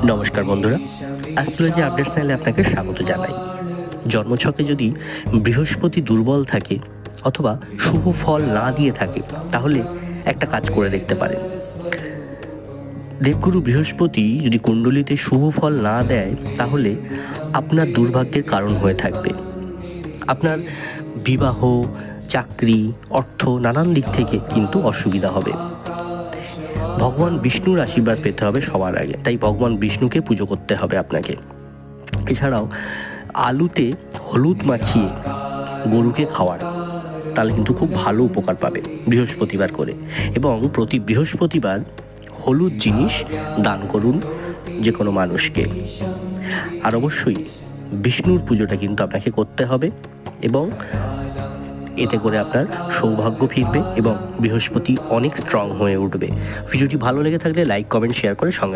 নমস্কার বন্ধুরা, astrology update চ্যানেলে আপনাকে স্বাগত জানাই। জন্মছকে যদি বৃহস্পতি দুর্বল থাকে অথবা শুভ ফল না দিয়ে থাকে তাহলে একটা কাজ করে দেখতে পারেন। দেবগুরু বৃহস্পতি যদি কুণ্ডলিতে শুভ ফল না দেয় তাহলে আপনার দুর্ভাগ্যের কারণ হয়ে থাকবে। আপনার বিবাহ, চাকরি, অর্থ নানান দিক থেকে কিন্তু অসুবিধা হবে। ভগবান বিষ্ণুর আশীর্বাদ পেতে হবে সবার আগে, তাই ভগবান বিষ্ণুকে পুজো করতে হবে আপনাকে। এছাড়াও আলুতে হলুদ মাখিয়ে গরুকে খাওয়ান, তাহলে কিন্তু খুব ভালো উপকার পাবে বৃহস্পতিবার করে। এবং প্রতি বৃহস্পতিবার হলুদ জিনিস দান করুন যে কোনো মানুষকে। আর অবশ্যই বিষ্ণুর পুজোটা কিন্তু আপনাকে করতে হবে এবং এতে করে আপনার সৌভাগ্য ফিরবে এবং বৃহস্পতি অনেক স্ট্রং হয়ে উঠবে। ভিডিওটি ভালো লেগে থাকলে লাইক, কমেন্ট, শেয়ার করে সঙ্গে